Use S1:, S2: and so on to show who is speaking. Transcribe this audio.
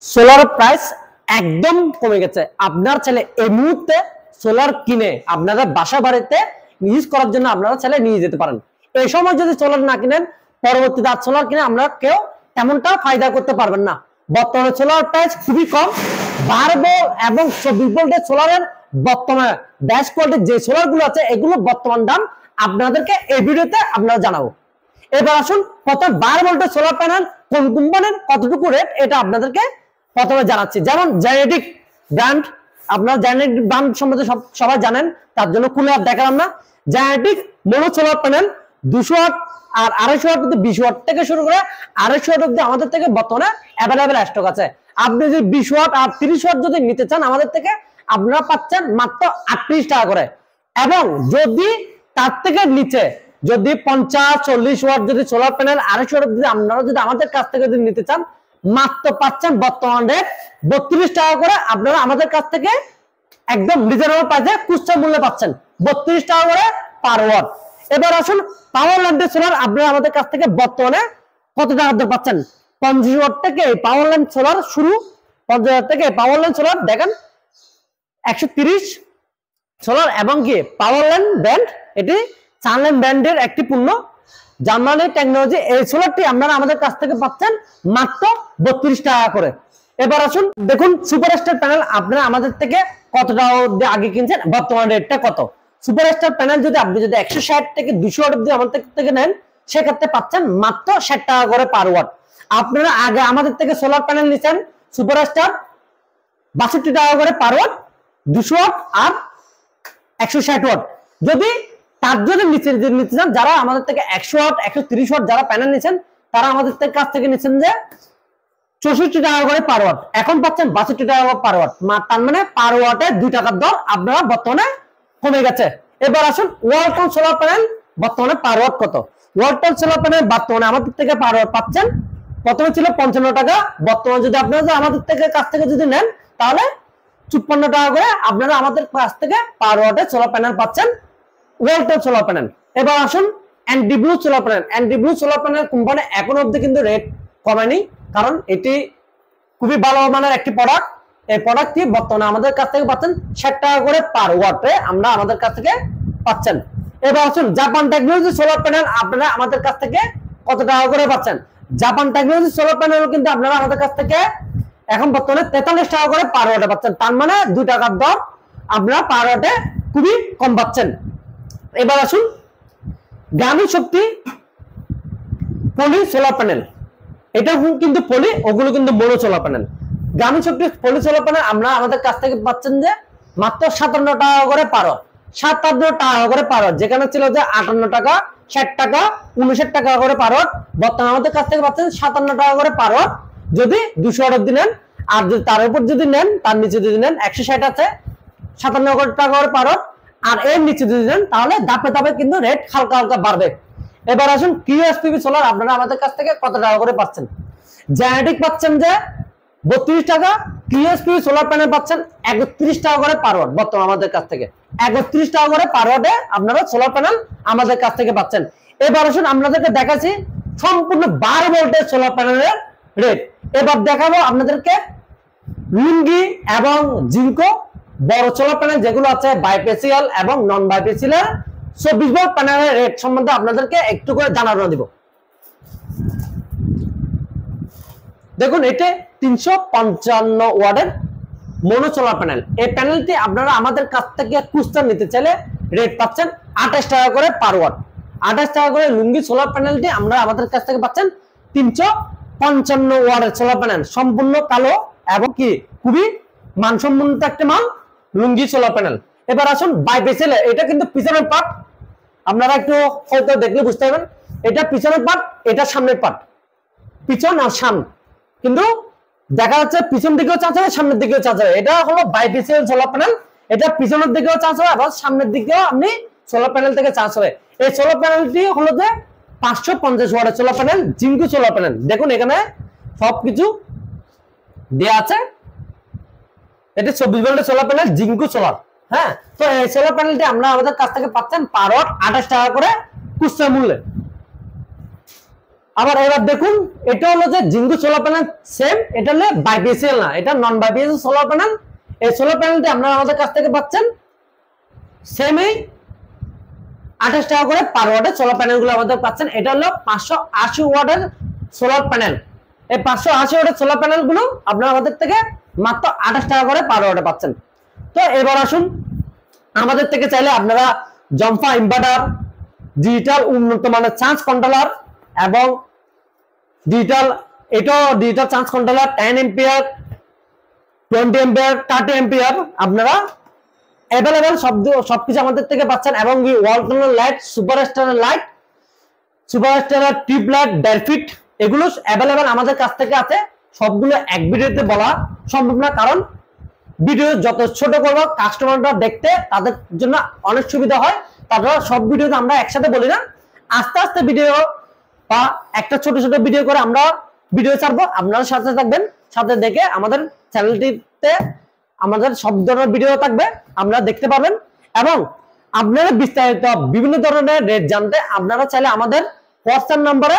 S1: Solar price একদম কমে গেছে। আপনার ছেলে এই মুহূর্তে সোলার কিনে আপনারা বাসা বাড়িতে ইউজ করার জন্য আপনারা ছেলে নিয়ে যেতে পারেন। এই সময় যদি সোলার না কিনেন, পরবর্তীতে আর সোলার কিনে আমরা কেউ তেমনটা ফায়দা করতে পারবেন না। বর্তমানে সোলার প্রাইস খুবই কম। 12 ভোল্ট এবং 24 ভোল্টের সোলারের বর্তমানে ব্যাস কোয়ালিটির যে সোলার গুলো আছে এগুলো বর্তমান দাম আপনাদেরকে এই ভিডিওতে আপনারা জানাবো। এবার আসুন প্রথম 12 ভোল্টের সোলার প্যানেল কোন কোম্পানির কতটুকু রেট এটা আপনাদেরকে প্রথমে জানাচ্ছি। যেমন জেনেটিক ব্র্যান্ড, আপনারা জেনেটিক ব্র্যান্ড সম্বন্ধে সবাই জানেন, তার জন্য খুলে আর দেখালাম না। Genetic mono solar panel 200 watt আর 250 ওয়াট, 20 ওয়াট থেকে শুরু করে 250 ওয়াট অব্দি আমাদের থেকে বর্তমানে অ্যাভেলেবেল স্টক আছে। আপনি যদি 20 ওয়াট আর 30 ওয়াট যদি নিতে চান আমাদের থেকে, আপনারা পাচ্ছেন মাত্র 38 টাকা করে। এবং যদি তার থেকে নিচে যদি 50-40 ওয়াট যদি সোলার প্যানেল 250 ওয়াট যদি আপনারা যদি আমাদের কাছ থেকে যদি নিতে চান, মাত্র পাচ্ছেন বর্তমান রেট 32 টাকা করে। আপনারা আমাদের কাছ থেকে একদম রিজনেবল প্রাইসে খুচরা মূল্যে পাচ্ছেন 32 টাকা করে পার ওয়াট। এবার আসুন পাওয়ার ল্যান্ডের সোলার আপনারা আমাদের কাছ থেকে বর্তমানে কত টাকা দর পাচ্ছেন। 50 ওয়াট থেকে পাওয়ার ল্যান্ড সোলার শুরু, 50 ওয়াট থেকে পাওয়ার ল্যান্ড সোলার দেখেন 130 সোলার এবং কি পাওয়ার ল্যান্ড ব্র্যান্ড, এটি সানল্যান্ড ব্র্যান্ডের একটি পণ্য, জার্মানি টেকনোলজি। এই সোলারটি আপনারা আমাদের কাছ থেকে পাচ্ছেন মাত্র 32 টাকা করে। এবার আসুন দেখুন সুপারস্টার প্যানেল আপনারা আমাদের থেকে কত টাকা আগে কিনছেন, বর্তমান রেটটা কত। সুপারস্টার প্যানেল যদি আপনি যদি 160 থেকে 200 ওয়াট অব্দি আমাদের থেকে নেন, সেক্ষেত্রে পাচ্ছেন মাত্র 60 টাকা করে পার ওয়াট। আপনারা আগে আমাদের থেকে সোলার প্যানেল নিচ্ছেন সুপারস্টার 62 টাকা করে পার ওয়াট, 200 ওয়াট আর 160 ওয়াট। যদি তার যদি নিতে চান, যারা আমাদের থেকে 100 ওয়াট 130 ওয়াট যারা প্যানেল নিচ্ছেন, তারা আমাদের কাছ থেকে নিচ্ছেন যে 64 টাকা করে পার ওয়াট, এখন পাচ্ছেন 62 টাকা পার ওয়াট। তার মানে পার ওয়াটে 2 টাকার দর আপনারা বর্তমানে কমে গেছে। এবার আসুন ওয়ালটন সোলার প্যানেল বর্তমানে পার ওয়াট কত। ওয়ালটন সোলার প্যানেল বর্তমানে আমাদের থেকে পার ওয়াট পাচ্ছেন, প্রথমে ছিল 55 টাকা, বর্তমানে যদি আপনারা আমাদের থেকে কাছ থেকে যদি নেন তাহলে 54 টাকা করে আপনারা আমাদের কাছ থেকে পার ওয়াটে সোলার প্যানেল পাচ্ছেন ওয়ালটন সোলার প্যানেল। এবার আসুন ND blue solar panel. ND blue solar panel company এখন অবধি কিন্তু রেট কমেনি, কারণ এটি খুবই ভালো মানের একটি প্রোডাক্ট। এই প্রোডাক্টটি বর্তমানে আমাদের কাছ থেকে পাচ্ছেন 60 টাকা করে পার ওয়াটে আমরা আমাদের কাছ থেকে পাচ্ছেন। এবার আসুন জাপান টেকনোলজি সোলার প্যানেল আপনারা আমাদের কাছ থেকে কত টাকা করে পাচ্ছেন। জাপান টেকনোলজি সোলার প্যানেল কিন্তু আপনারা আমাদের কাছ থেকে এখন বর্তমানে 43 টাকা করে পার ওয়াটে পাচ্ছেন। তার মানে 2 টাকার দর আপনারা পার ওয়াটে খুবই কম পাচ্ছেন। এবার আসুন গ্রামীণ শক্তি পলি সোলার প্যানেল, এটা কিন্তু পলি, ওগুলো কিন্তু মোনো সোলার প্যানেল। গ্রামীণ শক্তি পলি সোলার প্যানেল আমরা আমাদের কাছ থেকে পাচ্ছেন যে মাত্র 57 টাকা করে পার ওয়াট, 57 টাকা করে পার ওয়াট, যেখানে ছিল যে 58 টাকা 60 টাকা 59 টাকা করে পার ওয়াট, বর্তমানে আমাদের কাছ থেকে পাচ্ছেন 57 টাকা করে পার ওয়াট যদি 200 ওয়াট অবধি নেন। আর যদি তার উপর যদি নেন, তার নিচে যদি নেন 160 আছে 57 টাকা করে পার ওয়াট, আর এর নিচে যদি নেন তাহলে ধাপে ধাপে কিন্তু রেট হালকা হালকা বাড়বে। এবার আসুন কিউএসপিবি সোলার আপনারা আমাদের কাছ থেকে কত টাকা করে পাচ্ছেন। জেনেটিক পাচ্ছেন যে 32 টাকা, কিউএসপিবি সোলার প্যানেল পাচ্ছেন 31 টাকা করে পার ওয়াট, বর্তমানে আমাদের কাছ থেকে 31 টাকা করে পার ওয়াটে আপনারা সোলার প্যানেল আমাদের কাছ থেকে পাচ্ছেন। এবার আসুন আপনাদেরকে দেখাচ্ছি সম্পূর্ণ 12 ভোল্টের সোলার প্যানেলের রেট। এবার দেখাবো আপনাদেরকে লুঙ্গি এবং জিঙ্কো বড় সোলার প্যানেল যেগুলো আছে বাইপেসিয়াল এবং নন বাইপেসিয়াল 24 ভোল্ট প্যানেলের রেট সম্বন্ধে আপনাদেরকে একটু করে জানানো দিব। দেখুন এটা 355 ওয়াটের মোনো সোলার প্যানেল। এই প্যানেলটি আপনারা আমাদের কাছ থেকে খুচরা নিতে চাইলে রেট পাচ্ছেন 28 টাকা করে পার ওয়াট। 28 টাকা করে লুঙ্গি সোলার প্যানেলটি আমরা আমাদের কাছ থেকে পাচ্ছেন 355 ওয়াটের সোলার প্যানেল, সম্পূর্ণ কালো এবং কি খুবই মানসম্পন্ন একটা মাল লুঙ্গি সোলার প্যানেল। এবার আসুন বাইপেসিয়াল, এটা কিন্তু পিছনের পার্ট, আপনারা একটু হয়তো দেখলে বুঝতে পারবেন, এটা পিছনের পার্ট, এটা সামনের পার্ট, পিছন আর সামনে কিন্তু দেখা যাচ্ছে পিছন দিকেও চার্জ হবে সামনের দিকেও চার্জ হবে। এটা হলো বাইপেসিয়াল সোলার প্যানেল, এটা পিছনের দিকেও চার্জ হবে আবার সামনের দিকেও আপনি সোলার প্যানেল থেকে চার্জ হবে। এই সোলার প্যানেলটি হলো যে 550 ওয়াটের solar panel, ginkgo solar panel. দেখুন এখানে সবকিছু দেয়া আছে, এটা 24 ভোল্টের সোলার প্যানেল জিঙ্কো সোলার। হ্যাঁ, তো এই সোলার প্যানেলটি আমরা আমাদের কাছ থেকে পাচ্ছেন পার ওয়াট 28 টাকা করে খুচরা মূল্যে। আবার এবার দেখুন, এটা হলো যে জিঙ্কু সোলার প্যানেল, সেম এটা হলো বাইপিএসএল না, এটা নন বাইপিএসএল সোলার প্যানেল। এই সোলার প্যানেলটি আপনারা আমাদের কাছ থেকে পাচ্ছেন সেম এই 28 টাকা করে পার ওয়াটের সোলার প্যানেলগুলো আমাদের পাচ্ছেন। এটা হলো 580 ওয়াটের সোলার প্যানেল। এই 580 ওয়াটের সোলার প্যানেলগুলো আপনারা আমাদের থেকে মাত্র 28 টাকা করে পার ওয়াটে পাচ্ছেন। তো এবার আসুন, আমাদের থেকে চাইলে আপনারা জম্পা ইনভার্টার, ডিজিটাল উন্নত মানের চার্জ কন্ট্রোলার এবং digital charge controller 10 ampere, 20 ampere, 30 ampere আপনারা অ্যাভেলেবেল সবকিছু আমাদের থেকে পাচ্ছেন। এবং ওয়ালটনের লাইট, সুপারস্টারের লাইট, সুপারস্টারের টিউব লাইট, ডারফিট, এগুলো অ্যাভেলেবেল আমাদের কাছ থেকে আছে। সবগুলো এক ভিডিওতে বলা সম্ভব না, কারণ ভিডিও যত ছোট করবো কাস্টমাররা দেখতে তাদের জন্য অনেক সুবিধা হয়। তারপর সব ভিডিওতে আমরা একসাথে বলি না, আস্তে আস্তে ভিডিও বা একটা ছোট ছোট ভিডিও করে আমরা ভিডিও ছাড়বো। আপনারা সাথে থাকবেন, সাথে দেখে আমাদের চ্যানেলটিতে আমাদের সব ধরনের ভিডিও থাকবে, আপনারা দেখতে পাবেন। এবং আপনারা বিস্তারিত বিভিন্ন ধরনের রেট জানতে আপনারা চাইলে আমাদের হোয়াটসঅ্যাপ নম্বরে